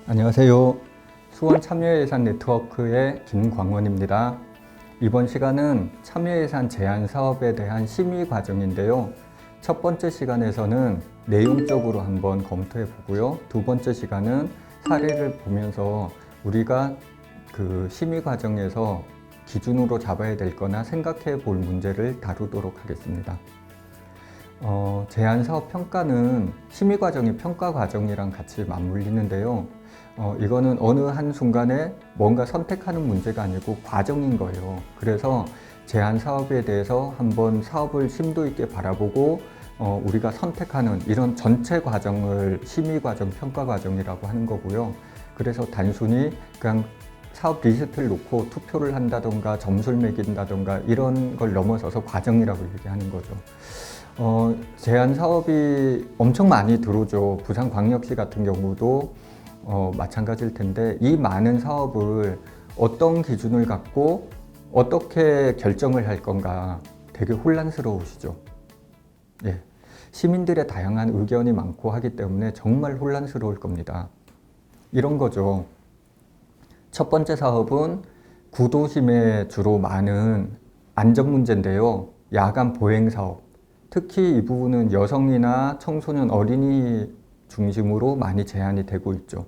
안녕하세요. 수원 참여예산 네트워크의 김광원입니다. 이번 시간은 참여예산 제한 사업에 대한 심의 과정인데요. 첫 번째 시간에서는 내용적으로 한번 검토해 보고요. 두 번째 시간은 사례를 보면서 우리가 그 심의 과정에서 기준으로 잡아야 될 거나 생각해 볼 문제를 다루도록 하겠습니다. 제한 사업 평가는 심의 과정이 평가 과정이랑 같이 맞물리는데요. 이거는 어느 한순간에 뭔가 선택하는 문제가 아니고 과정인 거예요. 그래서 제한 사업에 대해서 한번 사업을 심도 있게 바라보고 우리가 선택하는 이런 전체 과정을 심의 과정, 평가 과정이라고 하는 거고요. 그래서 단순히 그냥 사업 리스트를 놓고 투표를 한다던가 점수를 매긴다던가 이런 걸 넘어서서 과정이라고 얘기하는 거죠. 제한 사업이 엄청 많이 들어오죠. 부산광역시 같은 경우도 마찬가지일 텐데 이 많은 사업을 어떤 기준을 갖고 어떻게 결정을 할 건가 되게 혼란스러우시죠. 예. 시민들의 다양한 의견이 많고 하기 때문에 정말 혼란스러울 겁니다. 이런 거죠. 첫 번째 사업은 구도심에 주로 많은 안전 문제인데요. 야간 보행 사업. 특히 이 부분은 여성이나 청소년, 어린이 중심으로 많이 제한이 되고 있죠.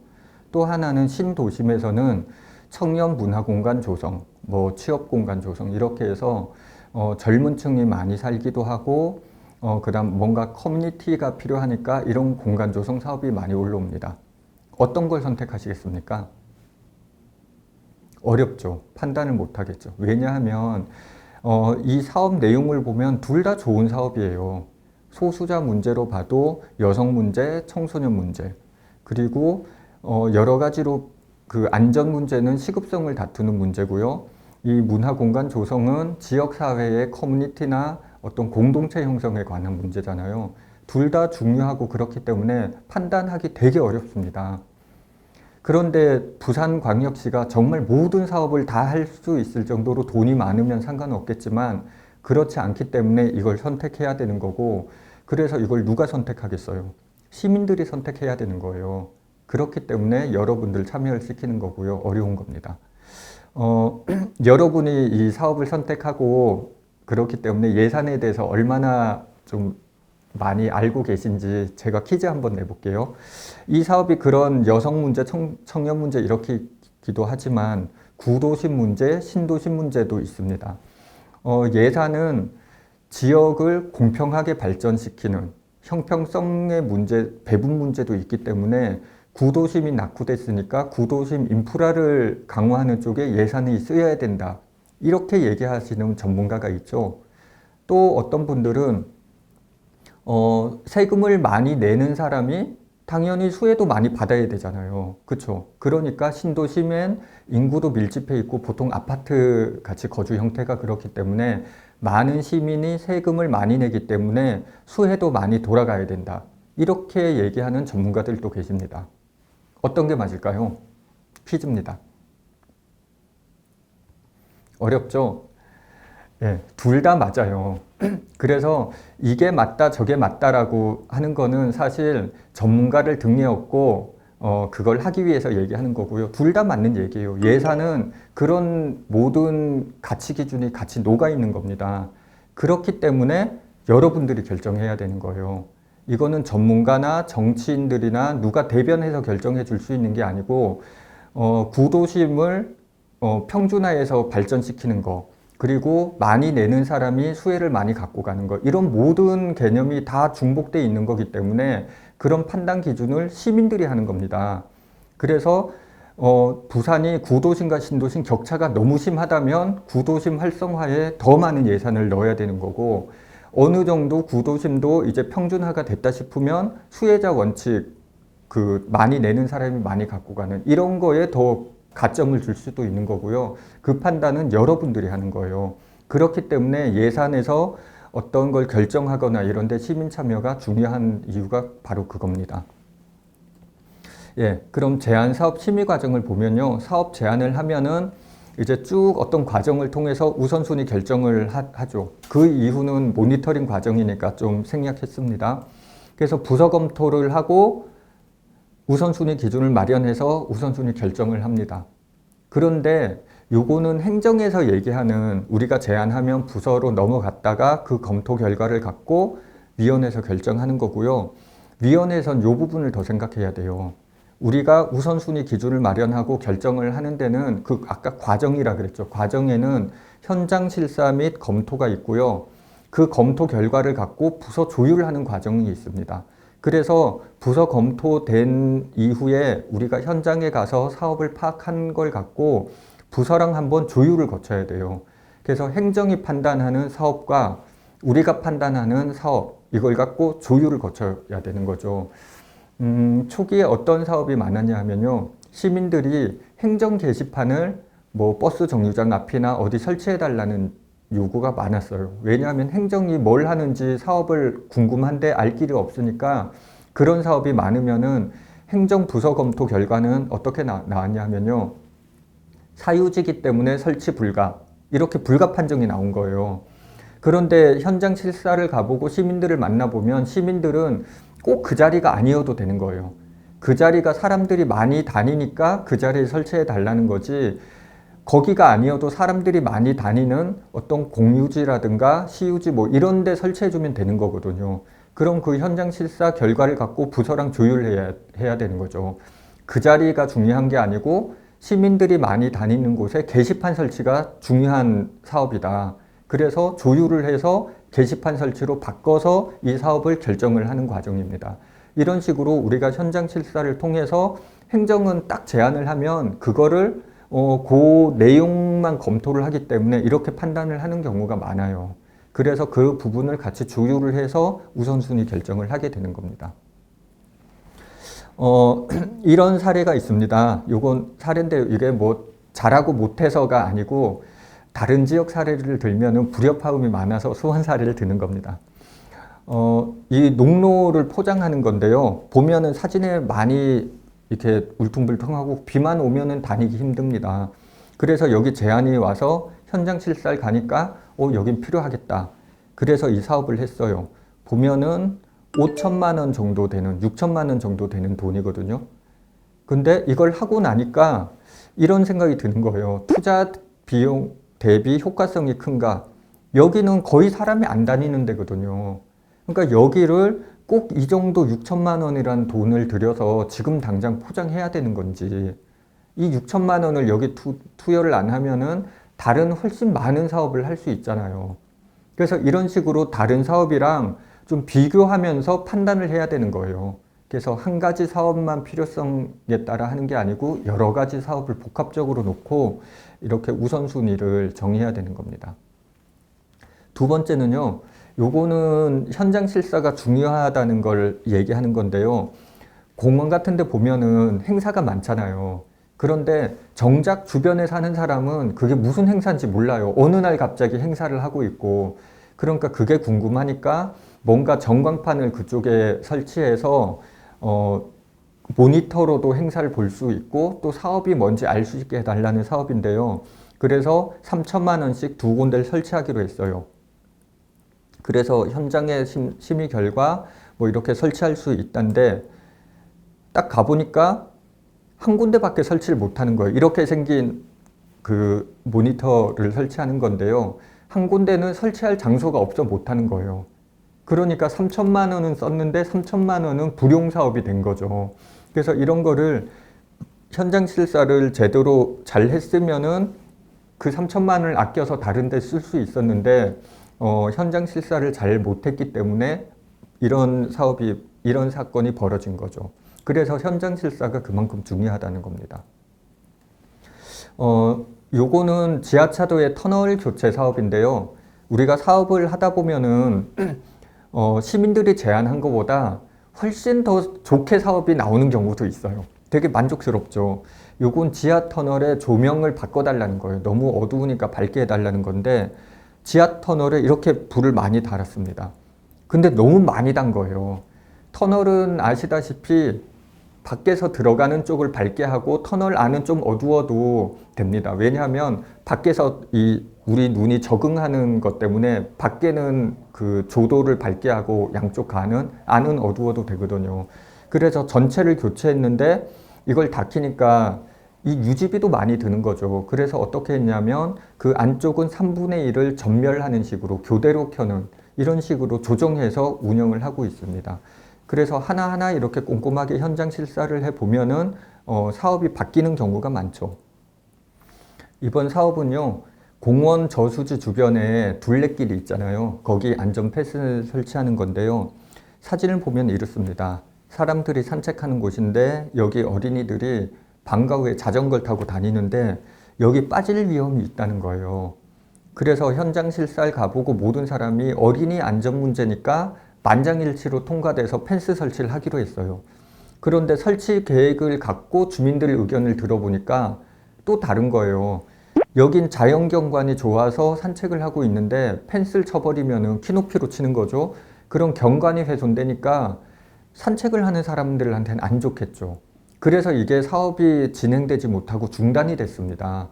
또 하나는 신도심에서는 청년 문화 공간 조성, 취업 공간 조성 이렇게 해서 젊은 층이 많이 살기도 하고 그다음 뭔가 커뮤니티가 필요하니까 이런 공간 조성 사업이 많이 올라옵니다. 어떤 걸 선택하시겠습니까? 어렵죠. 판단을 못 하겠죠. 왜냐하면 이 사업 내용을 보면 둘 다 좋은 사업이에요. 소수자 문제로 봐도 여성 문제, 청소년 문제, 그리고 여러 가지로 그 안전 문제는 시급성을 다투는 문제고요. 이 문화 공간 조성은 지역 사회의 커뮤니티나 어떤 공동체 형성에 관한 문제잖아요. 둘 다 중요하고 그렇기 때문에 판단하기 되게 어렵습니다. 그런데 부산광역시가 정말 모든 사업을 다 할 수 있을 정도로 돈이 많으면 상관없겠지만 그렇지 않기 때문에 이걸 선택해야 되는 거고, 그래서 이걸 누가 선택하겠어요? 시민들이 선택해야 되는 거예요. 그렇기 때문에 여러분들 참여를 시키는 거고요. 어려운 겁니다. 여러분이 이 사업을 선택하고 그렇기 때문에 예산에 대해서 얼마나 좀 많이 알고 계신지 제가 퀴즈 한번 내볼게요. 이 사업이 그런 여성 문제, 청년 문제 이렇게 기도 하지만 구도심 문제, 신도심 문제도 있습니다. 예산은 지역을 공평하게 발전시키는 형평성의 문제, 배분 문제도 있기 때문에 구도심이 낙후됐으니까 구도심 인프라를 강화하는 쪽에 예산이 쓰여야 된다. 이렇게 얘기하시는 전문가가 있죠. 또 어떤 분들은 세금을 많이 내는 사람이 당연히 수혜도 많이 받아야 되잖아요. 그렇죠? 그러니까 신도심엔 인구도 밀집해 있고 보통 아파트 같이 거주 형태가 그렇기 때문에 많은 시민이 세금을 많이 내기 때문에 수혜도 많이 돌아가야 된다. 이렇게 얘기하는 전문가들도 계십니다. 어떤 게 맞을까요? 퀴즈입니다. 어렵죠? 예, 둘 다 맞아요. 그래서 이게 맞다 저게 맞다라고 하는 거는 사실 전문가를 등에 업고 그걸 하기 위해서 얘기하는 거고요. 둘 다 맞는 얘기예요. 예산은 그런 모든 가치 기준이 같이 녹아 있는 겁니다. 그렇기 때문에 여러분들이 결정해야 되는 거예요. 이거는 전문가나 정치인들이나 누가 대변해서 결정해 줄 수 있는 게 아니고 구도심을 평준화해서 발전시키는 거, 그리고 많이 내는 사람이 수혜를 많이 갖고 가는 것, 이런 모든 개념이 다 중복되어 있는 거기 때문에 그런 판단 기준을 시민들이 하는 겁니다. 그래서 부산이 구도심과 신도심 격차가 너무 심하다면 구도심 활성화에 더 많은 예산을 넣어야 되는 거고, 어느 정도 구도심도 이제 평준화가 됐다 싶으면 수혜자 원칙, 그 많이 내는 사람이 많이 갖고 가는 이런 거에 더 가점을 줄 수도 있는 거고요. 그 판단은 여러분들이 하는 거예요. 그렇기 때문에 예산에서 어떤 걸 결정하거나 이런 데 시민 참여가 중요한 이유가 바로 그겁니다. 예, 그럼 제안 사업 심의 과정을 보면요. 사업 제안을 하면은 이제 쭉 어떤 과정을 통해서 우선순위 결정을 하죠. 그 이후는 모니터링 과정이니까 좀 생략했습니다. 그래서 부서 검토를 하고 우선순위 기준을 마련해서 우선순위 결정을 합니다. 그런데 요거는 행정에서 얘기하는 우리가 제안하면 부서로 넘어갔다가 그 검토 결과를 갖고 위원회에서 결정하는 거고요. 위원회에선 요 부분을 더 생각해야 돼요. 우리가 우선순위 기준을 마련하고 결정을 하는 데는 그 아까 과정이라 그랬죠. 과정에는 현장 실사 및 검토가 있고요. 그 검토 결과를 갖고 부서 조율하는 과정이 있습니다. 그래서 부서 검토된 이후에 우리가 현장에 가서 사업을 파악한 걸 갖고 부서랑 한번 조율을 거쳐야 돼요. 그래서 행정이 판단하는 사업과 우리가 판단하는 사업, 이걸 갖고 조율을 거쳐야 되는 거죠. 초기에 어떤 사업이 많았냐 하면요. 시민들이 행정 게시판을 뭐 버스 정류장 앞이나 어디 설치해 달라는 요구가 많았어요. 왜냐하면 행정이 뭘 하는지 사업을 궁금한데 알 길이 없으니까 그런 사업이 많으면은 행정 부서 검토 결과는 어떻게 나왔냐 하면요. 사유지기 때문에 설치 불가. 이렇게 불가 판정이 나온 거예요. 그런데 현장 실사를 가보고 시민들을 만나보면 시민들은 꼭 그 자리가 아니어도 되는 거예요. 그 자리가 사람들이 많이 다니니까 그 자리에 설치해 달라는 거지 거기가 아니어도 사람들이 많이 다니는 어떤 공유지라든가 시유지 뭐 이런 데 설치해 주면 되는 거거든요. 그럼 그 현장 실사 결과를 갖고 부서랑 조율해야 되는 거죠. 그 자리가 중요한 게 아니고 시민들이 많이 다니는 곳에 게시판 설치가 중요한 사업이다. 그래서 조율을 해서 게시판 설치로 바꿔서 이 사업을 결정을 하는 과정입니다. 이런 식으로 우리가 현장 실사를 통해서 행정은 딱 제안을 하면 그거를 그 내용만 검토를 하기 때문에 이렇게 판단을 하는 경우가 많아요. 그래서 그 부분을 같이 조율을 해서 우선순위 결정을 하게 되는 겁니다. 이런 사례가 있습니다. 요건 사례인데 이게 뭐 잘하고 못해서가 아니고 다른 지역 사례를 들면은 불협화음이 많아서 소환 사례를 드는 겁니다. 이 농로를 포장하는 건데요. 보면은 사진에 많이 이렇게 울퉁불퉁하고 비만 오면은 다니기 힘듭니다. 그래서 여기 제안이 와서 현장 실사를 가니까 여긴 필요하겠다. 그래서 이 사업을 했어요. 보면은 5천만 원 정도 되는, 6천만 원 정도 되는 돈이거든요. 근데 이걸 하고 나니까 이런 생각이 드는 거예요. 투자 비용 대비 효과성이 큰가? 여기는 거의 사람이 안 다니는 데거든요. 그러니까 여기를 꼭 이 정도 6천만 원이란 돈을 들여서 지금 당장 포장해야 되는 건지 이 6천만 원을 여기 투여를 안 하면은 다른 훨씬 많은 사업을 할 수 있잖아요. 그래서 이런 식으로 다른 사업이랑 좀 비교하면서 판단을 해야 되는 거예요. 그래서 한 가지 사업만 필요성에 따라 하는 게 아니고 여러 가지 사업을 복합적으로 놓고 이렇게 우선순위를 정해야 되는 겁니다. 두 번째는요. 요거는 현장 실사가 중요하다는 걸 얘기하는 건데요. 공원 같은 데 보면은 행사가 많잖아요. 그런데 정작 주변에 사는 사람은 그게 무슨 행사인지 몰라요. 어느 날 갑자기 행사를 하고 있고. 그러니까 그게 궁금하니까 뭔가 전광판을 그쪽에 설치해서 모니터로도 행사를 볼 수 있고 또 사업이 뭔지 알 수 있게 해달라는 사업인데요. 그래서 3천만 원씩 두 군데를 설치하기로 했어요. 그래서 현장의 심의 결과 뭐 이렇게 설치할 수 있다는데 딱 가보니까 한 군데밖에 설치를 못하는 거예요. 이렇게 생긴 그 모니터를 설치하는 건데요. 한 군데는 설치할 장소가 없어 못하는 거예요. 그러니까 3천만 원은 썼는데 3천만 원은 불용 사업이 된 거죠. 그래서 이런 거를 현장 실사를 제대로 잘 했으면은 그 3천만 원을 아껴서 다른 데 쓸 수 있었는데 현장 실사를 잘 못했기 때문에 이런 사건이 벌어진 거죠. 그래서 현장 실사가 그만큼 중요하다는 겁니다. 요거는 지하차도의 터널 교체 사업인데요. 우리가 사업을 하다 보면은 시민들이 제안한 것보다 훨씬 더 좋게 사업이 나오는 경우도 있어요. 되게 만족스럽죠. 요건 지하 터널의 조명을 바꿔달라는 거예요. 너무 어두우니까 밝게 해달라는 건데 지하 터널에 이렇게 불을 많이 달았습니다. 근데 너무 많이 단 거예요. 터널은 아시다시피 밖에서 들어가는 쪽을 밝게 하고 터널 안은 좀 어두워도 됩니다. 왜냐하면 밖에서 우리 눈이 적응하는 것 때문에 밖에는 그 조도를 밝게 하고 양쪽 안은 어두워도 되거든요. 그래서 전체를 교체했는데 이걸 다 키니까 이 유지비도 많이 드는 거죠. 그래서 어떻게 했냐면 그 안쪽은 3분의 1을 전멸하는 식으로 교대로 켜는 이런 식으로 조정해서 운영을 하고 있습니다. 그래서 하나하나 이렇게 꼼꼼하게 현장 실사를 해보면은 사업이 바뀌는 경우가 많죠. 이번 사업은요, 공원 저수지 주변에 둘레길이 있잖아요. 거기 안전 펜스를 설치하는 건데요. 사진을 보면 이렇습니다. 사람들이 산책하는 곳인데 여기 어린이들이 방과 후에 자전거를 타고 다니는데 여기 빠질 위험이 있다는 거예요. 그래서 현장 실사를 가보고 모든 사람이 어린이 안전 문제니까 만장일치로 통과돼서 펜스 설치를 하기로 했어요. 그런데 설치 계획을 갖고 주민들 의견을 들어보니까 또 다른 거예요. 여긴 자연경관이 좋아서 산책을 하고 있는데 펜스를 쳐버리면 키높이로 치는 거죠. 그런 경관이 훼손되니까 산책을 하는 사람들한테는 안 좋겠죠. 그래서 이게 사업이 진행되지 못하고 중단이 됐습니다.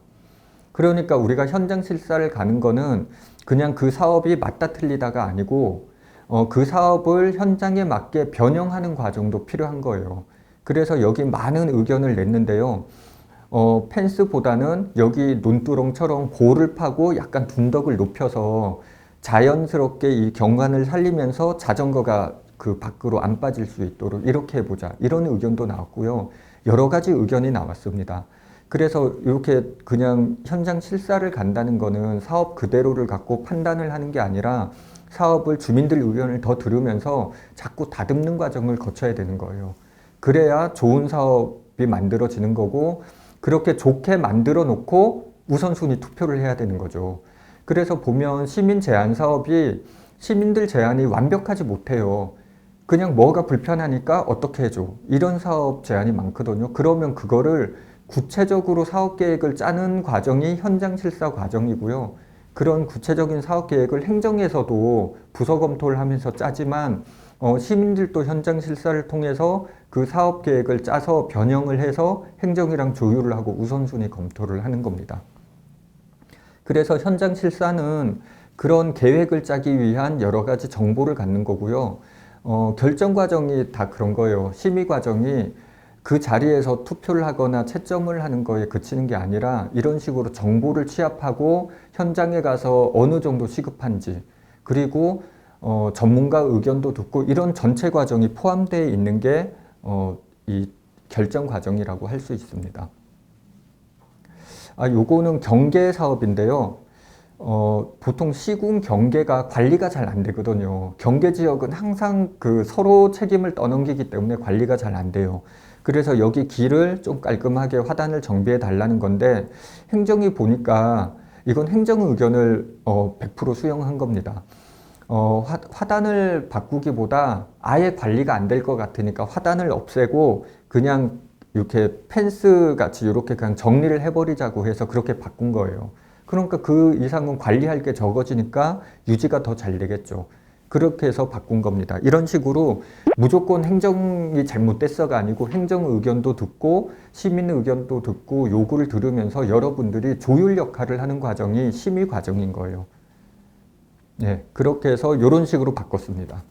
그러니까 우리가 현장 실사를 가는 거는 그냥 그 사업이 맞다 틀리다가 아니고 그 사업을 현장에 맞게 변형하는 과정도 필요한 거예요. 그래서 여기 많은 의견을 냈는데요. 펜스보다는 여기 논두렁처럼 골을 파고 약간 둔덕을 높여서 자연스럽게 이 경관을 살리면서 자전거가 그 밖으로 안 빠질 수 있도록 이렇게 해보자. 이런 의견도 나왔고요. 여러 가지 의견이 나왔습니다. 그래서 이렇게 그냥 현장 실사를 간다는 거는 사업 그대로를 갖고 판단을 하는 게 아니라 사업을 주민들 의견을 더 들으면서 자꾸 다듬는 과정을 거쳐야 되는 거예요. 그래야 좋은 사업이 만들어지는 거고 그렇게 좋게 만들어 놓고 우선순위 투표를 해야 되는 거죠. 그래서 보면 시민 제한 사업이 시민들 제한이 완벽하지 못해요. 그냥 뭐가 불편하니까 어떻게 해줘. 이런 사업 제한이 많거든요. 그러면 그거를 구체적으로 사업 계획을 짜는 과정이 현장 실사 과정이고요. 그런 구체적인 사업 계획을 행정에서도 부서 검토를 하면서 짜지만 시민들도 현장 실사를 통해서 그 사업 계획을 짜서 변형을 해서 행정이랑 조율을 하고 우선순위 검토를 하는 겁니다. 그래서 현장 실사는 그런 계획을 짜기 위한 여러 가지 정보를 갖는 거고요. 결정 과정이 다 그런 거예요. 심의 과정이 그 자리에서 투표를 하거나 채점을 하는 거에 그치는 게 아니라 이런 식으로 정보를 취합하고 현장에 가서 어느 정도 시급한지 그리고 전문가 의견도 듣고 이런 전체 과정이 포함되어 있는 게 이 결정 과정이라고 할 수 있습니다. 요거는 경계 사업인데요. 보통 시군 경계가 관리가 잘 안 되거든요. 경계 지역은 항상 그 서로 책임을 떠넘기기 때문에 관리가 잘 안 돼요. 그래서 여기 길을 좀 깔끔하게 화단을 정비해 달라는 건데 행정이 보니까 이건 행정 의견을 100% 수용한 겁니다. 화단을 바꾸기보다 아예 관리가 안 될 것 같으니까 화단을 없애고 그냥 이렇게 펜스 같이 이렇게 그냥 정리를 해버리자고 해서 그렇게 바꾼 거예요. 그러니까 그 이상은 관리할 게 적어지니까 유지가 더 잘 되겠죠. 그렇게 해서 바꾼 겁니다. 이런 식으로 무조건 행정이 잘못됐어가 아니고 행정 의견도 듣고 시민 의견도 듣고 요구를 들으면서 여러분들이 조율 역할을 하는 과정이 심의 과정인 거예요. 네, 그렇게 해서 이런 식으로 바꿨습니다.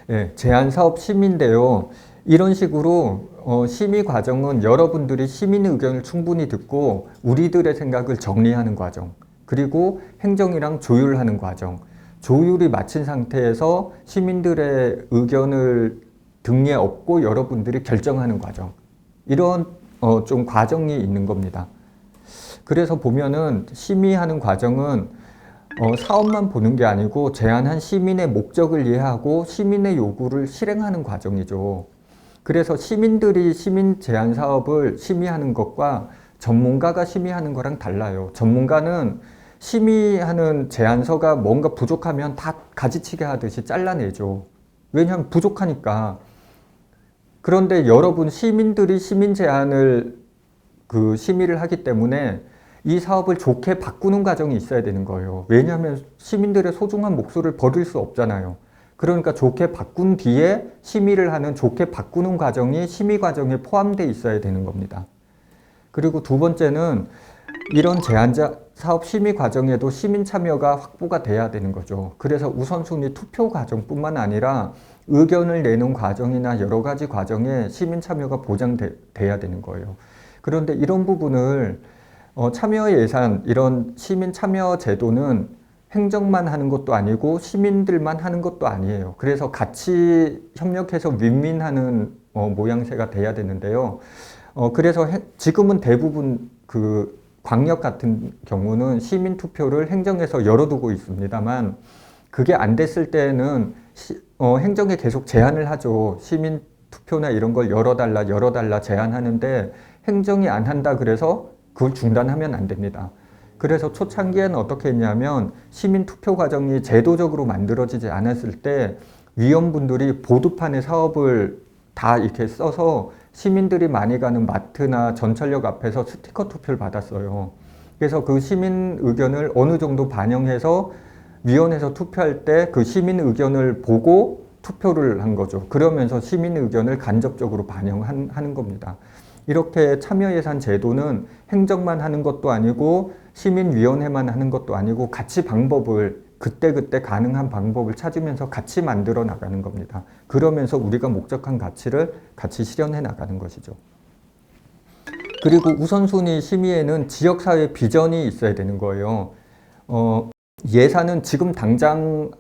네, 제안사업 심의인데요. 이런 식으로 심의 과정은 여러분들이 시민 의견을 충분히 듣고 우리들의 생각을 정리하는 과정, 그리고 행정이랑 조율하는 과정, 조율이 마친 상태에서 시민들의 의견을 등에 업고 여러분들이 결정하는 과정, 이런 좀 과정이 있는 겁니다. 그래서 보면은 심의하는 과정은 사업만 보는 게 아니고 제안한 시민의 목적을 이해하고 시민의 요구를 실행하는 과정이죠. 그래서 시민들이 시민 제안 사업을 심의하는 것과 전문가가 심의하는 거랑 달라요. 전문가는 심의하는 제안서가 뭔가 부족하면 다 가지치기 하듯이 잘라내죠. 왜냐하면 부족하니까. 그런데 여러분 시민들이 시민 제안을 그 심의를 하기 때문에 이 사업을 좋게 바꾸는 과정이 있어야 되는 거예요. 왜냐하면 시민들의 소중한 목소리를 버릴 수 없잖아요. 그러니까 좋게 바꾼 뒤에 심의를 하는 좋게 바꾸는 과정이 심의 과정에 포함되어 있어야 되는 겁니다. 그리고 두 번째는 이런 제한자 사업 심의 과정에도 시민 참여가 확보가 돼야 되는 거죠. 그래서 우선순위 투표 과정뿐만 아니라 의견을 내는 과정이나 여러 가지 과정에 시민 참여가 보장돼야 되는 거예요. 그런데 이런 부분을 참여 예산, 이런 시민 참여 제도는 행정만 하는 것도 아니고 시민들만 하는 것도 아니에요. 그래서 같이 협력해서 윈윈하는 모양새가 돼야 되는데요. 그래서 지금은 대부분 그 광역 같은 경우는 시민 투표를 행정에서 열어두고 있습니다만 그게 안 됐을 때는 행정에 계속 제한을 하죠. 시민 투표나 이런 걸 열어달라 제한하는데 행정이 안 한다 그래서 그걸 중단하면 안 됩니다. 그래서 초창기에는 어떻게 했냐면 시민 투표 과정이 제도적으로 만들어지지 않았을 때 위원분들이 보드판에 사업을 다 이렇게 써서 시민들이 많이 가는 마트나 전철역 앞에서 스티커 투표를 받았어요. 그래서 그 시민 의견을 어느 정도 반영해서 위원회에서 투표할 때 그 시민 의견을 보고 투표를 한 거죠. 그러면서 시민 의견을 간접적으로 반영하는 겁니다. 이렇게 참여예산 제도는 행정만 하는 것도 아니고 시민위원회만 하는 것도 아니고 같이 방법을 그때그때 가능한 방법을 찾으면서 같이 만들어 나가는 겁니다. 그러면서 우리가 목적한 가치를 같이 실현해 나가는 것이죠. 그리고 우선순위 심의에는 지역사회 비전이 있어야 되는 거예요. 예산은 지금 당장을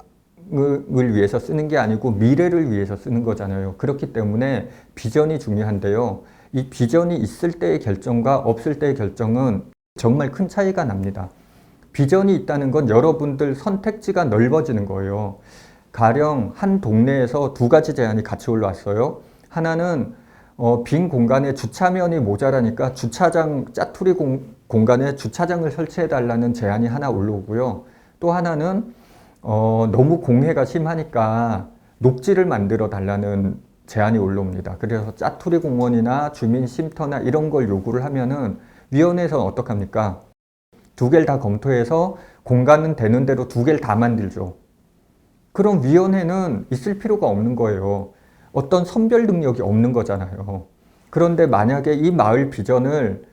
위해서 쓰는 게 아니고 미래를 위해서 쓰는 거잖아요. 그렇기 때문에 비전이 중요한데요. 이 비전이 있을 때의 결정과 없을 때의 결정은 정말 큰 차이가 납니다. 비전이 있다는 건 여러분들 선택지가 넓어지는 거예요. 가령 한 동네에서 두 가지 제안이 같이 올라왔어요. 하나는 빈 공간에 주차면이 모자라니까 주차장 짜투리 공간에 주차장을 설치해 달라는 제안이 하나 올라오고요. 또 하나는 너무 공해가 심하니까 녹지를 만들어 달라는 제안이 올라옵니다. 그래서 짜투리 공원이나 주민 쉼터나 이런 걸 요구를 하면은 위원회에서는 어떡합니까? 두 개를 다 검토해서 공간은 되는 대로 두 개를 다 만들죠. 그럼 위원회는 있을 필요가 없는 거예요. 어떤 선별 능력이 없는 거잖아요. 그런데 만약에 이 마을 비전을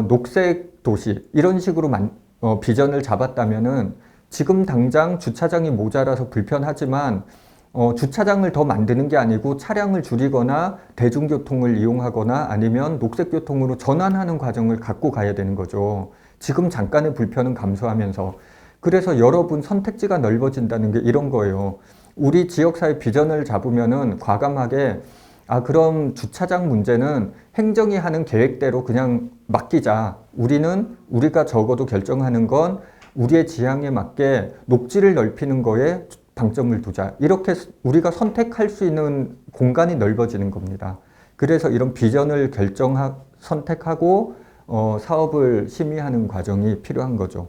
녹색 도시 이런 식으로 비전을 잡았다면은 지금 당장 주차장이 모자라서 불편하지만 주차장을 더 만드는 게 아니고 차량을 줄이거나 대중교통을 이용하거나 아니면 녹색교통으로 전환하는 과정을 갖고 가야 되는 거죠. 지금 잠깐의 불편은 감수하면서. 그래서 여러분 선택지가 넓어진다는 게 이런 거예요. 우리 지역사회 비전을 잡으면은 과감하게 그럼 주차장 문제는 행정이 하는 계획대로 그냥 맡기자. 우리가 적어도 결정하는 건 우리의 지향에 맞게 녹지를 넓히는 거에 방점을 두자. 이렇게 우리가 선택할 수 있는 공간이 넓어지는 겁니다. 그래서 이런 비전을 선택하고 사업을 심의하는 과정이 필요한 거죠.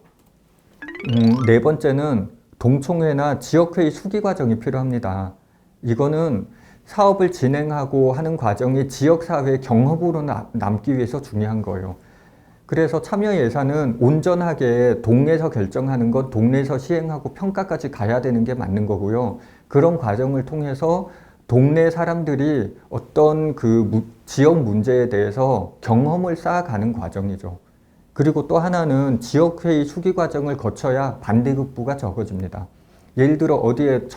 네 번째는 동총회나 지역회의 수기 과정이 필요합니다. 이거는 사업을 진행하고 하는 과정이 지역사회의 경험으로 남기 위해서 중요한 거예요. 그래서 참여 예산은 온전하게 동네에서 결정하는 것, 동네에서 시행하고 평가까지 가야 되는 게 맞는 거고요. 그런 과정을 통해서 동네 사람들이 어떤 그 지역 문제에 대해서 경험을 쌓아가는 과정이죠. 그리고 또 하나는 지역회의 수기 과정을 거쳐야 반대급부가 적어집니다. 예를 들어 어디에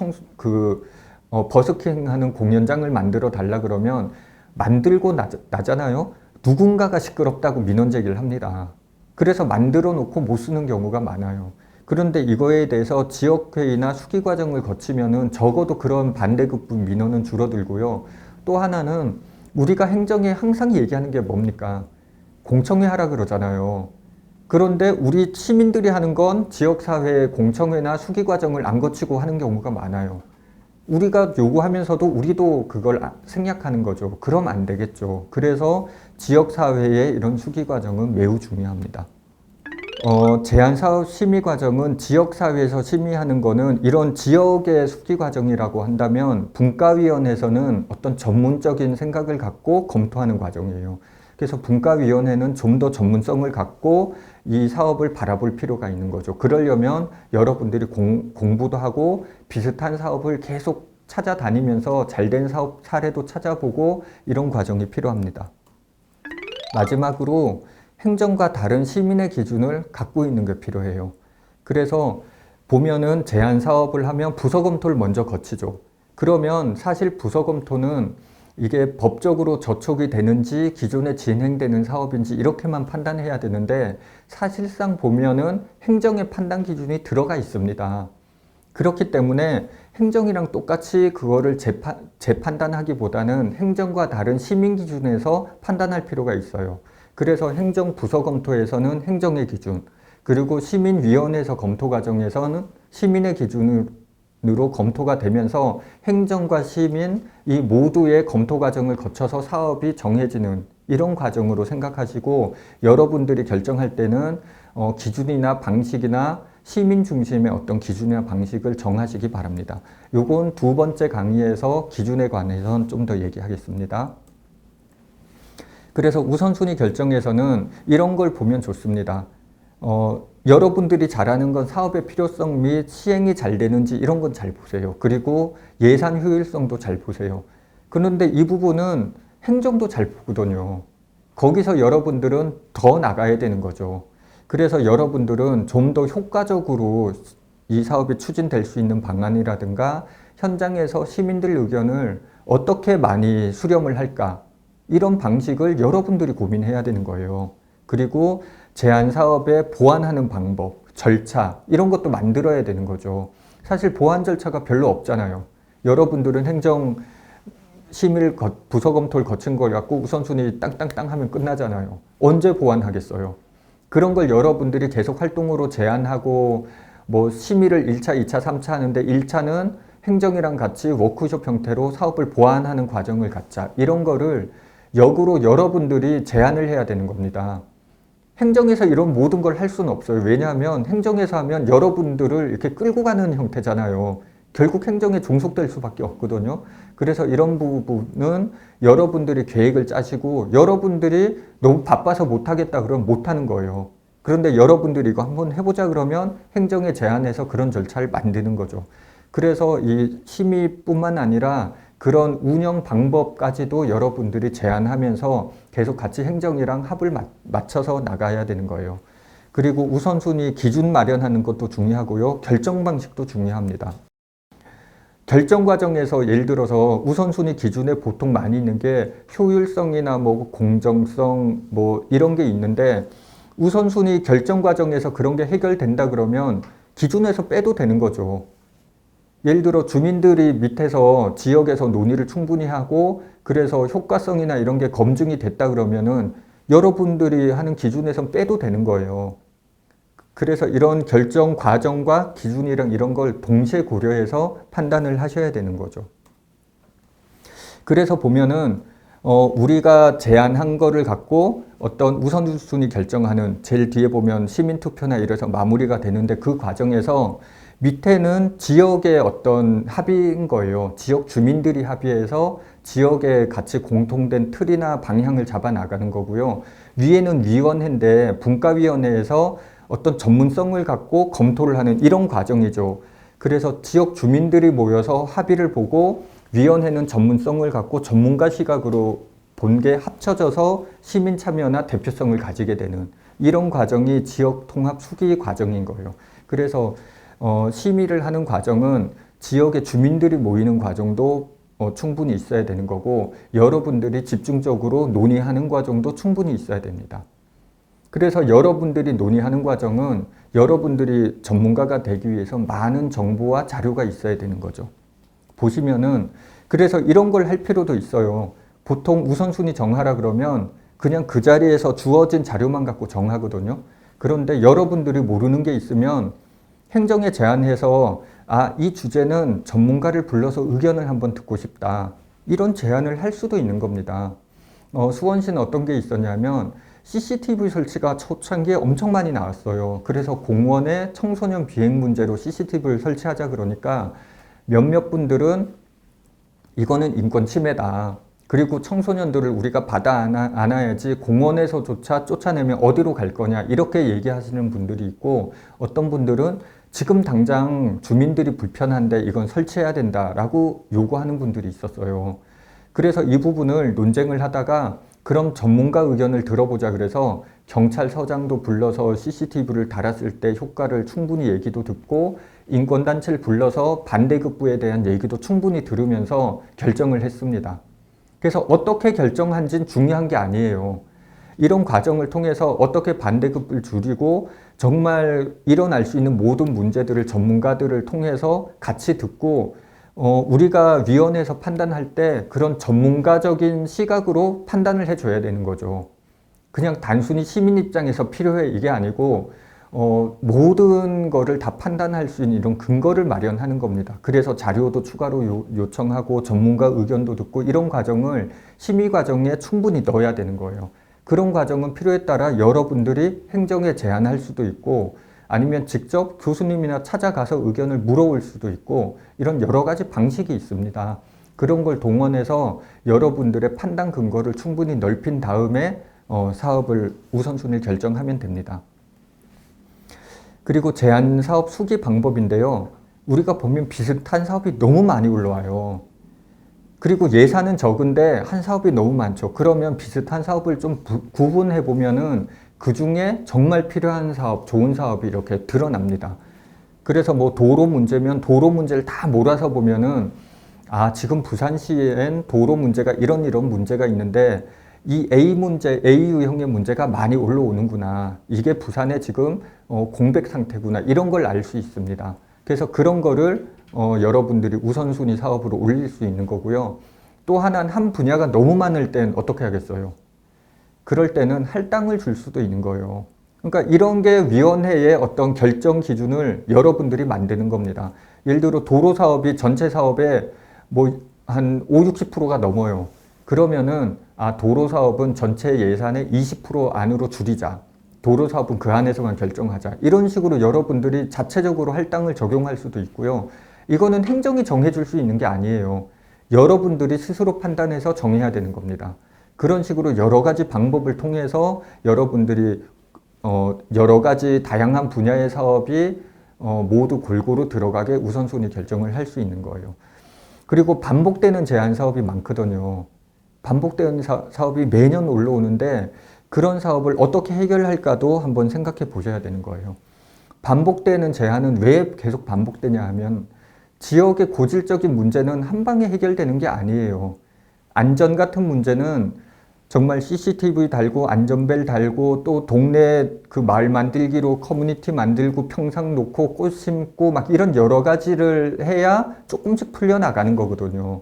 버스킹하는 공연장을 만들어 달라 그러면 만들고 나잖아요. 누군가가 시끄럽다고 민원 제기를 합니다. 그래서 만들어 놓고 못 쓰는 경우가 많아요. 그런데 이거에 대해서 지역회의나 수기 과정을 거치면은 적어도 그런 반대급부 민원은 줄어들고요. 또 하나는 우리가 행정에 항상 얘기하는 게 뭡니까? 공청회 하라 그러잖아요. 그런데 우리 시민들이 하는 건 지역사회의 공청회나 수기 과정을 안 거치고 하는 경우가 많아요. 우리가 요구하면서도 우리도 그걸 생략하는 거죠. 그럼 안 되겠죠. 그래서 지역사회의 이런 수기 과정은 매우 중요합니다. 제안사업 심의 과정은 지역사회에서 심의하는 거는 이런 지역의 수기 과정이라고 한다면 분과위원회에서는 어떤 전문적인 생각을 갖고 검토하는 과정이에요. 그래서 분과위원회는 좀 더 전문성을 갖고 이 사업을 바라볼 필요가 있는 거죠. 그러려면 여러분들이 공부도 하고 비슷한 사업을 계속 찾아다니면서 잘된 사업 사례도 찾아보고 이런 과정이 필요합니다. 마지막으로 행정과 다른 시민의 기준을 갖고 있는 게 필요해요. 그래서 보면은 제안 사업을 하면 부서 검토를 먼저 거치죠. 그러면 사실 부서 검토는 이게 법적으로 저촉이 되는지 기존에 진행되는 사업인지 이렇게만 판단해야 되는데 사실상 보면은 행정의 판단 기준이 들어가 있습니다. 그렇기 때문에 행정이랑 똑같이 그거를 재판단하기보다는 행정과 다른 시민 기준에서 판단할 필요가 있어요. 그래서 행정부서 검토에서는 행정의 기준, 그리고 시민위원회에서 검토 과정에서는 시민의 기준으로 검토가 되면서 행정과 시민 이 모두의 검토 과정을 거쳐서 사업이 정해지는 이런 과정으로 생각하시고 여러분들이 결정할 때는 기준이나 방식이나 시민 중심의 어떤 기준이나 방식을 정하시기 바랍니다. 요건 두 번째 강의에서 기준에 관해서는 좀 더 얘기하겠습니다. 그래서 우선순위 결정에서는 이런 걸 보면 좋습니다. 여러분들이 잘하는 건 사업의 필요성 및 시행이 잘 되는지 이런 건 잘 보세요. 그리고 예산 효율성도 잘 보세요. 그런데 이 부분은 행정도 잘 보거든요. 거기서 여러분들은 더 나가야 되는 거죠. 그래서 여러분들은 좀 더 효과적으로 이 사업이 추진될 수 있는 방안이라든가 현장에서 시민들 의견을 어떻게 많이 수렴을 할까 이런 방식을 여러분들이 고민해야 되는 거예요. 그리고 제안 사업에 보완하는 방법, 절차 이런 것도 만들어야 되는 거죠. 사실 보완 절차가 별로 없잖아요. 여러분들은 행정 심의 부서 검토를 거친 걸 갖고 우선순위 땅땅땅 하면 끝나잖아요. 언제 보완하겠어요? 그런 걸 여러분들이 계속 활동으로 제안하고 뭐 심의를 1차, 2차, 3차 하는데 1차는 행정이랑 같이 워크숍 형태로 사업을 보완하는 과정을 갖자. 이런 거를 역으로 여러분들이 제안을 해야 되는 겁니다. 행정에서 이런 모든 걸 할 수는 없어요. 왜냐하면 행정에서 하면 여러분들을 이렇게 끌고 가는 형태잖아요. 결국 행정에 종속될 수밖에 없거든요. 그래서 이런 부분은 여러분들이 계획을 짜시고 여러분들이 너무 바빠서 못하겠다 그러면 못하는 거예요. 그런데 여러분들이 이거 한번 해보자 그러면 행정에 제안해서 그런 절차를 만드는 거죠. 그래서 이 심의뿐만 아니라 그런 운영 방법까지도 여러분들이 제안하면서 계속 같이 행정이랑 합을 맞춰서 나가야 되는 거예요. 그리고 우선순위 기준 마련하는 것도 중요하고요. 결정 방식도 중요합니다. 결정 과정에서 예를 들어서 우선순위 기준에 보통 많이 있는 게 효율성이나 뭐 공정성 뭐 이런 게 있는데 우선순위 결정 과정에서 그런 게 해결된다 그러면 기준에서 빼도 되는 거죠. 예를 들어 주민들이 밑에서 지역에서 논의를 충분히 하고 그래서 효과성이나 이런 게 검증이 됐다 그러면은 여러분들이 하는 기준에선 빼도 되는 거예요. 그래서 이런 결정 과정과 기준이랑 이런 걸 동시에 고려해서 판단을 하셔야 되는 거죠. 그래서 보면은 우리가 제안한 거를 갖고 어떤 우선순위 결정하는 제일 뒤에 보면 시민투표나 이래서 마무리가 되는데 그 과정에서 밑에는 지역의 어떤 합의인 거예요. 지역 주민들이 합의해서 지역에 같이 공통된 틀이나 방향을 잡아 나가는 거고요. 위에는 위원회인데 분과위원회에서 어떤 전문성을 갖고 검토를 하는 이런 과정이죠. 그래서 지역 주민들이 모여서 합의를 보고 위원회는 전문성을 갖고 전문가 시각으로 본 게 합쳐져서 시민 참여나 대표성을 가지게 되는 이런 과정이 지역 통합 수기 과정인 거예요. 그래서 심의를 하는 과정은 지역의 주민들이 모이는 과정도 충분히 있어야 되는 거고 여러분들이 집중적으로 논의하는 과정도 충분히 있어야 됩니다. 그래서 여러분들이 논의하는 과정은 여러분들이 전문가가 되기 위해서 많은 정보와 자료가 있어야 되는 거죠. 보시면은 그래서 이런 걸 할 필요도 있어요. 보통 우선순위 정하라 그러면 그냥 그 자리에서 주어진 자료만 갖고 정하거든요. 그런데 여러분들이 모르는 게 있으면 행정에 제안해서 이 주제는 전문가를 불러서 의견을 한번 듣고 싶다. 이런 제안을 할 수도 있는 겁니다. 수원시는 어떤 게 있었냐면 CCTV 설치가 초창기에 엄청 많이 나왔어요. 그래서 공원에 청소년 비행 문제로 CCTV를 설치하자 그러니까 몇몇 분들은 이거는 인권 침해다. 그리고 청소년들을 우리가 받아 안아야지 공원에서조차 쫓아내면 어디로 갈 거냐 이렇게 얘기하시는 분들이 있고 어떤 분들은 지금 당장 주민들이 불편한데 이건 설치해야 된다라고 요구하는 분들이 있었어요. 그래서 이 부분을 논쟁을 하다가 그럼 전문가 의견을 들어보자 그래서 경찰서장도 불러서 CCTV를 달았을 때 효과를 충분히 얘기도 듣고 인권단체를 불러서 반대급부에 대한 얘기도 충분히 들으면서 결정을 했습니다. 그래서 어떻게 결정한지는 중요한 게 아니에요. 이런 과정을 통해서 어떻게 반대급부를 줄이고 정말 일어날 수 있는 모든 문제들을 전문가들을 통해서 같이 듣고 우리가 위원회에서 판단할 때 그런 전문가적인 시각으로 판단을 해줘야 되는 거죠. 그냥 단순히 시민 입장에서 필요해 이게 아니고 모든 거를 다 판단할 수 있는 이런 근거를 마련하는 겁니다. 그래서 자료도 추가로 요청하고 전문가 의견도 듣고 이런 과정을 심의 과정에 충분히 넣어야 되는 거예요. 그런 과정은 필요에 따라 여러분들이 행정에 제안할 수도 있고 아니면 직접 교수님이나 찾아가서 의견을 물어올 수도 있고 이런 여러 가지 방식이 있습니다. 그런 걸 동원해서 여러분들의 판단 근거를 충분히 넓힌 다음에 사업을 우선순위를 결정하면 됩니다. 그리고 제한 사업 수기 방법인데요. 우리가 보면 비슷한 사업이 너무 많이 올라와요. 그리고 예산은 적은데 한 사업이 너무 많죠. 그러면 비슷한 사업을 좀 구분해 보면은 그 중에 정말 필요한 사업, 좋은 사업이 이렇게 드러납니다. 그래서 뭐 도로 문제면 도로 문제를 다 몰아서 보면은 아, 지금 부산시엔 도로 문제가 이런 문제가 있는데 이 A 문제, A 유형의 문제가 많이 올라오는구나. 이게 부산의 지금 공백 상태구나. 이런 걸 알 수 있습니다. 그래서 그런 거를 여러분들이 우선순위 사업으로 올릴 수 있는 거고요. 또 하나는 한 분야가 너무 많을 땐 어떻게 하겠어요? 그럴 때는 할당을 줄 수도 있는 거예요. 그러니까 이런 게 위원회의 어떤 결정 기준을 여러분들이 만드는 겁니다. 예를 들어 도로 사업이 전체 사업의 뭐 한 5, 60%가 넘어요. 그러면은 도로 사업은 전체 예산의 20% 안으로 줄이자. 도로 사업은 그 안에서만 결정하자. 이런 식으로 여러분들이 자체적으로 할당을 적용할 수도 있고요. 이거는 행정이 정해줄 수 있는 게 아니에요. 여러분들이 스스로 판단해서 정해야 되는 겁니다. 그런 식으로 여러 가지 방법을 통해서 여러분들이 여러 가지 다양한 분야의 사업이 모두 골고루 들어가게 우선순위 결정을 할 수 있는 거예요. 그리고 반복되는 제한 사업이 많거든요. 반복되는 사업이 매년 올라오는데 그런 사업을 어떻게 해결할까도 한번 생각해 보셔야 되는 거예요. 반복되는 제한은 왜 계속 반복되냐 하면 지역의 고질적인 문제는 한 방에 해결되는 게 아니에요. 안전 같은 문제는 정말 CCTV 달고 안전벨 달고 또 동네 그 마을 만들기로 커뮤니티 만들고 평상 놓고 꽃 심고 막 이런 여러 가지를 해야 조금씩 풀려나가는 거거든요.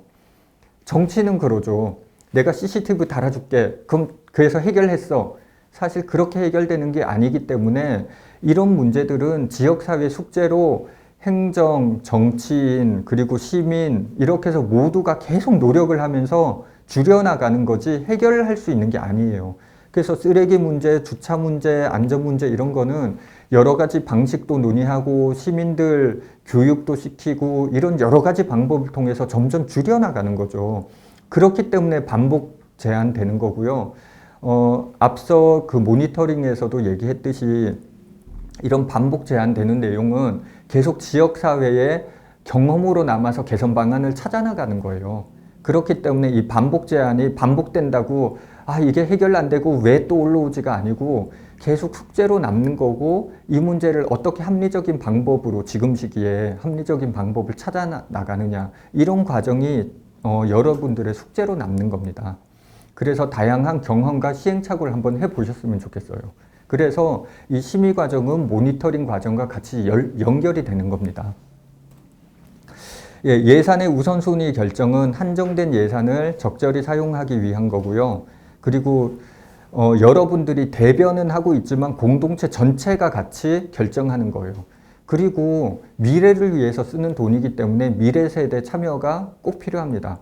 정치는 그러죠. 내가 CCTV 달아줄게. 그럼 그래서 해결했어. 사실 그렇게 해결되는 게 아니기 때문에 이런 문제들은 지역사회 숙제로 행정, 정치인, 그리고 시민 이렇게 해서 모두가 계속 노력을 하면서 줄여나가는 거지 해결을 할 수 있는 게 아니에요. 그래서 쓰레기 문제, 주차 문제, 안전 문제 이런 거는 여러 가지 방식도 논의하고 시민들 교육도 시키고 이런 여러 가지 방법을 통해서 점점 줄여나가는 거죠. 그렇기 때문에 반복 제한되는 거고요. 앞서 그 모니터링에서도 얘기했듯이 이런 반복 제한되는 내용은 계속 지역사회의 경험으로 남아서 개선 방안을 찾아나가는 거예요. 그렇기 때문에 이 반복 제한이 반복된다고 이게 해결 안 되고 왜 또 올라오지가 아니고 계속 숙제로 남는 거고 이 문제를 어떻게 합리적인 방법으로 지금 시기에 합리적인 방법을 찾아 나가느냐 이런 과정이 여러분들의 숙제로 남는 겁니다. 그래서 다양한 경험과 시행착오를 한번 해보셨으면 좋겠어요. 그래서 이 심의 과정은 모니터링 과정과 같이 연결이 되는 겁니다. 예산의 우선순위 결정은 한정된 예산을 적절히 사용하기 위한 거고요. 그리고 여러분들이 대변은 하고 있지만 공동체 전체가 같이 결정하는 거예요. 그리고 미래를 위해서 쓰는 돈이기 때문에 미래 세대 참여가 꼭 필요합니다.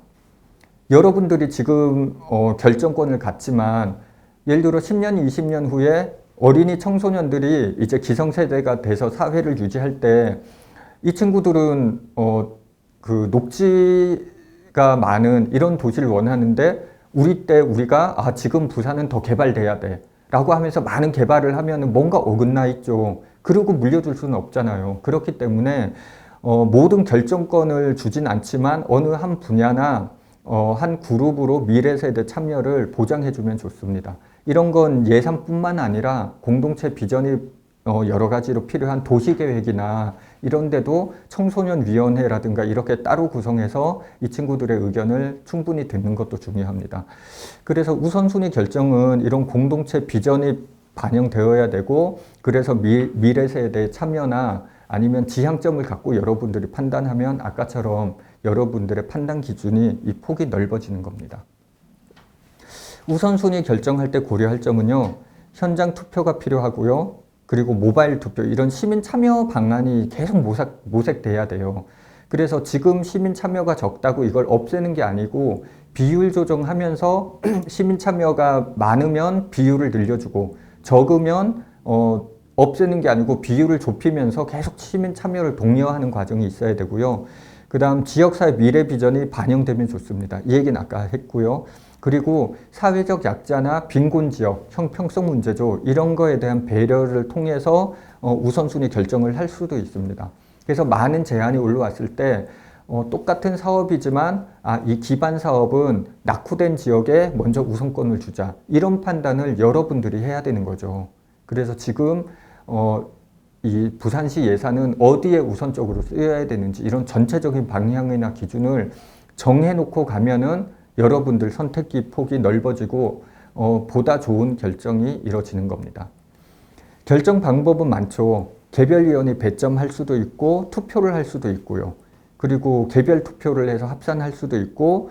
여러분들이 지금 결정권을 갖지만 예를 들어 10년, 20년 후에 어린이 청소년들이 이제 기성세대가 돼서 사회를 유지할 때 이 친구들은 그 녹지가 많은 이런 도시를 원하는데 우리 때 우리가 지금 부산은 더 개발돼야 돼 라고 하면서 많은 개발을 하면 뭔가 어긋나 있죠. 그러고 물려줄 수는 없잖아요. 그렇기 때문에 모든 결정권을 주진 않지만 어느 한 분야나 한 그룹으로 미래 세대 참여를 보장해주면 좋습니다. 이런 건 예산뿐만 아니라 공동체 비전이 여러 가지로 필요한 도시계획이나 이런 데도 청소년위원회라든가 이렇게 따로 구성해서 이 친구들의 의견을 충분히 듣는 것도 중요합니다. 그래서 우선순위 결정은 이런 공동체 비전이 반영되어야 되고, 그래서 미래 세대의 참여나 아니면 지향점을 갖고 여러분들이 판단하면 아까처럼 여러분들의 판단 기준이 이 폭이 넓어지는 겁니다. 우선순위 결정할 때 고려할 점은요, 현장 투표가 필요하고요. 그리고 모바일 투표, 이런 시민 참여 방안이 계속 모색돼야 돼요. 그래서 지금 시민 참여가 적다고 이걸 없애는 게 아니고 비율 조정하면서 시민 참여가 많으면 비율을 늘려주고 적으면 없애는 게 아니고 비율을 좁히면서 계속 시민 참여를 독려하는 과정이 있어야 되고요. 그 다음 지역사회 미래 비전이 반영되면 좋습니다. 이 얘기는 아까 했고요. 그리고 사회적 약자나 빈곤 지역, 형평성 문제죠. 이런 거에 대한 배려를 통해서 우선순위 결정을 할 수도 있습니다. 그래서 많은 제안이 올라왔을 때 똑같은 사업이지만 이 기반 사업은 낙후된 지역에 먼저 우선권을 주자. 이런 판단을 여러분들이 해야 되는 거죠. 그래서 지금 이 부산시 예산은 어디에 우선적으로 쓰여야 되는지 이런 전체적인 방향이나 기준을 정해놓고 가면은 여러분들 선택기 폭이 넓어지고 보다 좋은 결정이 이루어지는 겁니다. 결정 방법은 많죠. 개별위원회 배점할 수도 있고 투표를 할 수도 있고요. 그리고 개별 투표를 해서 합산할 수도 있고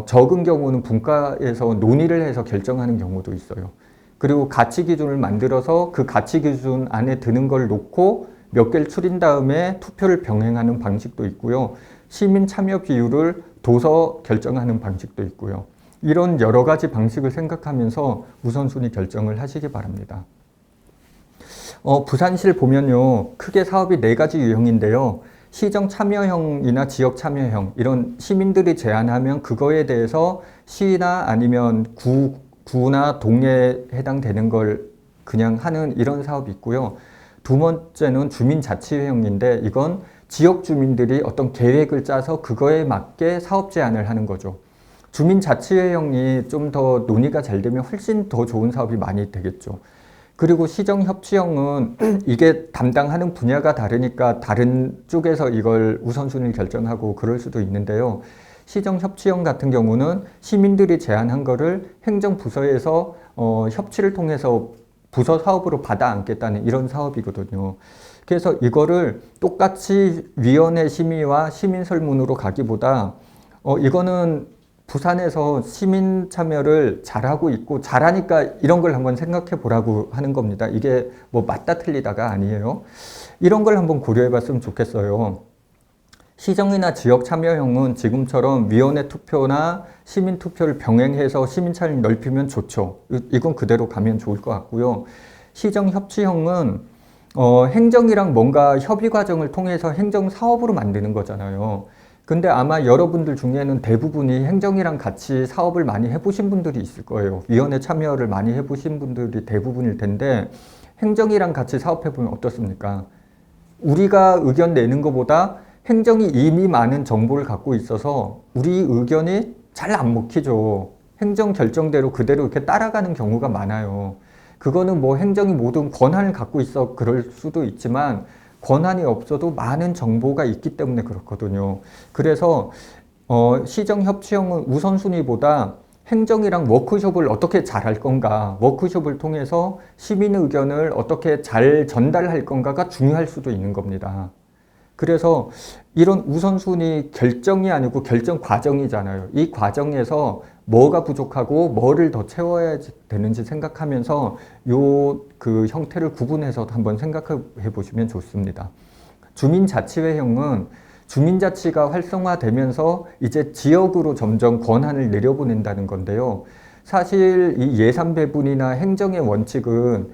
적은 경우는 분과에서 논의를 해서 결정하는 경우도 있어요. 그리고 가치 기준을 만들어서 그 가치 기준 안에 드는 걸 놓고 몇 개를 추린 다음에 투표를 병행하는 방식도 있고요. 시민 참여 비율을 둬서 결정하는 방식도 있고요. 이런 여러 가지 방식을 생각하면서 우선순위 결정을 하시기 바랍니다. 부산시를 보면요, 크게 사업이 4가지 유형인데요. 시정 참여형이나 지역 참여형, 이런 시민들이 제안하면 그거에 대해서 시나 아니면 구나 동네에 해당되는 걸 그냥 하는 이런 사업이 있고요. 두 번째는 주민자치회형인데 이건 지역 주민들이 어떤 계획을 짜서 그거에 맞게 사업 제안을 하는 거죠. 주민자치회형이 좀 더 논의가 잘 되면 훨씬 더 좋은 사업이 많이 되겠죠. 그리고 시정협치형은 이게 담당하는 분야가 다르니까 다른 쪽에서 이걸 우선순위를 결정하고 그럴 수도 있는데요. 시정협치형 같은 경우는 시민들이 제안한 거를 행정부서에서 협치를 통해서 부서 사업으로 받아 안겠다는 이런 사업이거든요. 그래서 이거를 똑같이 위원회 심의와 시민설문으로 가기보다 이거는 부산에서 시민 참여를 잘하고 있고 잘하니까 이런 걸 한번 생각해 보라고 하는 겁니다. 이게 뭐 맞다 틀리다가 아니에요. 이런 걸 한번 고려해 봤으면 좋겠어요. 시정이나 지역 참여형은 지금처럼 위원회 투표나 시민 투표를 병행해서 시민 참여를 넓히면 좋죠. 이건 그대로 가면 좋을 것 같고요. 시정 협치형은 행정이랑 뭔가 협의 과정을 통해서 행정 사업으로 만드는 거잖아요. 근데 아마 여러분들 중에는 대부분이 행정이랑 같이 사업을 많이 해보신 분들이 있을 거예요. 위원회 참여를 많이 해보신 분들이 대부분일 텐데 행정이랑 같이 사업해보면 어떻습니까? 우리가 의견 내는 것보다 행정이 이미 많은 정보를 갖고 있어서 우리 의견이 잘 안 먹히죠. 행정 결정대로 그대로 이렇게 따라가는 경우가 많아요. 그거는 뭐 행정이 모든 권한을 갖고 있어 그럴 수도 있지만 권한이 없어도 많은 정보가 있기 때문에 그렇거든요. 그래서 시정협치형은 우선순위보다 행정이랑 워크숍을 어떻게 잘 할 건가, 워크숍을 통해서 시민 의견을 어떻게 잘 전달할 건가가 중요할 수도 있는 겁니다. 그래서 이런 우선순위 결정이 아니고 결정 과정이잖아요. 이 과정에서 뭐가 부족하고 뭐를 더 채워야 되는지 생각하면서 그 형태를 구분해서 한번 생각해 보시면 좋습니다. 주민자치회형은 주민자치가 활성화되면서 이제 지역으로 점점 권한을 내려보낸다는 건데요. 사실 이 예산 배분이나 행정의 원칙은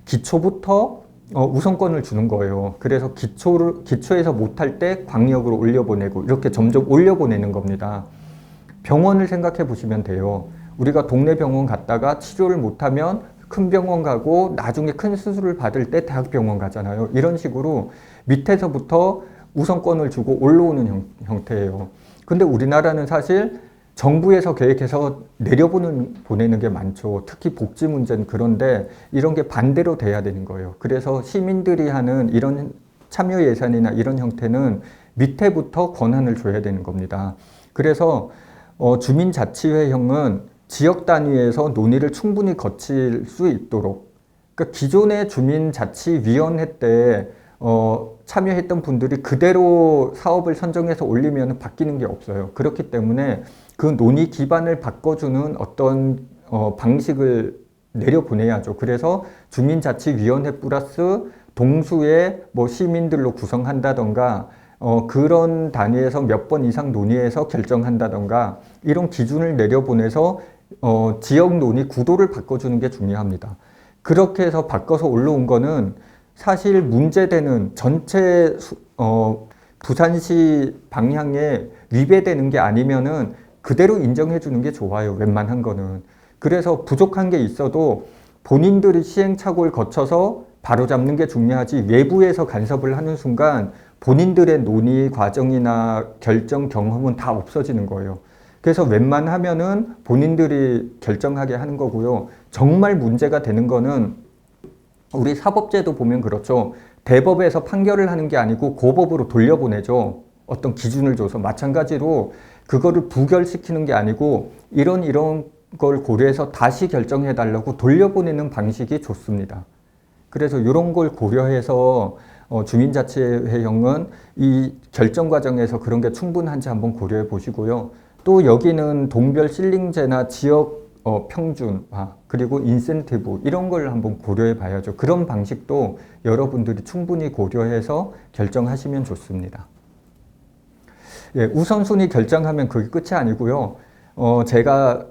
기초부터 우선권을 주는 거예요. 그래서 기초에서 못할 때 광역으로 올려보내고 이렇게 점점 올려보내는 겁니다. 병원을 생각해 보시면 돼요. 우리가 동네 병원 갔다가 치료를 못하면 큰 병원 가고 나중에 큰 수술을 받을 때 대학병원 가잖아요. 이런 식으로 밑에서부터 우선권을 주고 올라오는 형태예요. 근데 우리나라는 사실 정부에서 계획해서 보내는 게 많죠. 특히 복지 문제는 그런데 이런 게 반대로 돼야 되는 거예요. 그래서 시민들이 하는 이런 참여 예산이나 이런 형태는 밑에부터 권한을 줘야 되는 겁니다. 그래서 주민자치회형은 지역 단위에서 논의를 충분히 거칠 수 있도록, 그러니까 기존의 주민자치위원회 때 참여했던 분들이 그대로 사업을 선정해서 올리면 바뀌는 게 없어요. 그렇기 때문에 그 논의 기반을 바꿔주는 어떤 방식을 내려보내야죠. 그래서 주민자치위원회 플러스 동수의 뭐 시민들로 구성한다던가 그런 단위에서 몇 번 이상 논의해서 결정한다던가 이런 기준을 내려보내서 지역 논의 구도를 바꿔주는 게 중요합니다. 그렇게 해서 바꿔서 올라온 거는 사실 문제되는 전체 부산시 방향에 위배되는 게 아니면은 그대로 인정해 주는 게 좋아요. 웬만한 거는. 그래서 부족한 게 있어도 본인들이 시행착오를 거쳐서 바로잡는 게 중요하지, 외부에서 간섭을 하는 순간 본인들의 논의 과정이나 결정 경험은 다 없어지는 거예요. 그래서 웬만하면은 본인들이 결정하게 하는 거고요. 정말 문제가 되는 거는 우리 사법제도 보면 그렇죠. 대법에서 판결을 하는 게 아니고 고법으로 돌려보내죠. 어떤 기준을 줘서. 마찬가지로 그거를 부결시키는 게 아니고 이런 걸 고려해서 다시 결정해 달라고 돌려보내는 방식이 좋습니다. 그래서 이런 걸 고려해서 주민자치회형은 이 결정 과정에서 그런 게 충분한지 한번 고려해 보시고요. 또 여기는 동별 실링제나 지역 평준화, 그리고 인센티브 이런 걸 한번 고려해 봐야죠. 그런 방식도 여러분들이 충분히 고려해서 결정하시면 좋습니다. 예, 우선순위 결정하면 그게 끝이 아니고요. 제가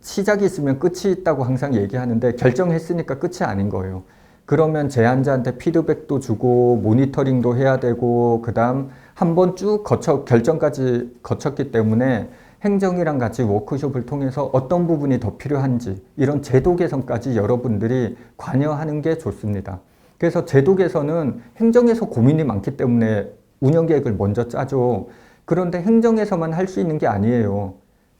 시작이 있으면 끝이 있다고 항상 얘기하는데 결정했으니까 끝이 아닌 거예요. 그러면 제안자한테 피드백도 주고 모니터링도 해야 되고 그다음 한번 쭉 결정까지 거쳤기 때문에 행정이랑 같이 워크숍을 통해서 어떤 부분이 더 필요한지 이런 제도 개선까지 여러분들이 관여하는 게 좋습니다. 그래서 제도 개선은 행정에서 고민이 많기 때문에 운영 계획을 먼저 짜죠. 그런데 행정에서만 할 수 있는 게 아니에요.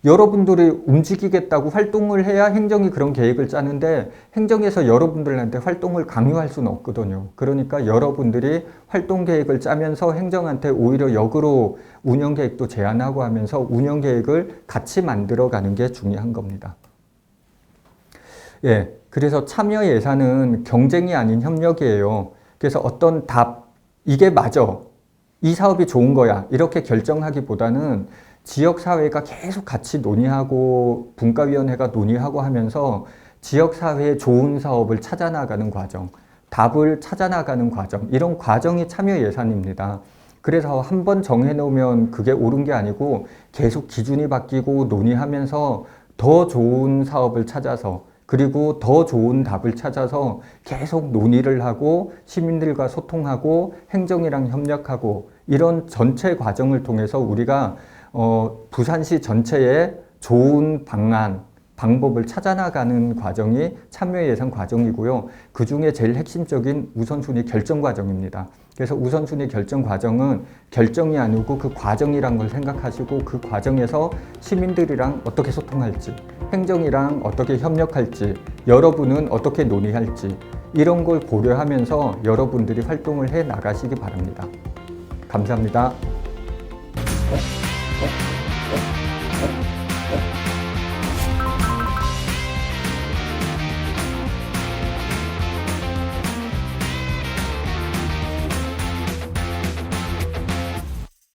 여러분들이 움직이겠다고 활동을 해야 행정이 그런 계획을 짜는데 행정에서 여러분들한테 활동을 강요할 수는 없거든요. 그러니까 여러분들이 활동 계획을 짜면서 행정한테 오히려 역으로 운영 계획도 제안하고 하면서 운영 계획을 같이 만들어가는 게 중요한 겁니다. 예, 그래서 참여 예산은 경쟁이 아닌 협력이에요. 그래서 어떤 이게 맞아, 이 사업이 좋은 거야 이렇게 결정하기보다는 지역사회가 계속 같이 논의하고 분과위원회가 논의하고 하면서 지역사회의 좋은 사업을 찾아나가는 과정, 답을 찾아나가는 과정, 이런 과정이 참여 예산입니다. 그래서 한번 정해놓으면 그게 옳은 게 아니고 계속 기준이 바뀌고 논의하면서 더 좋은 사업을 찾아서 그리고 더 좋은 답을 찾아서 계속 논의를 하고 시민들과 소통하고 행정이랑 협력하고 이런 전체 과정을 통해서 우리가 부산시 전체의 좋은 방법을 찾아나가는 과정이 참여예산 과정이고요. 그 중에 제일 핵심적인 우선순위 결정 과정입니다. 그래서 우선순위 결정 과정은 결정이 아니고 그 과정이란 걸 생각하시고 그 과정에서 시민들이랑 어떻게 소통할지, 행정이랑 어떻게 협력할지, 여러분은 어떻게 논의할지 이런 걸 고려하면서 여러분들이 활동을 해 나가시기 바랍니다. 감사합니다.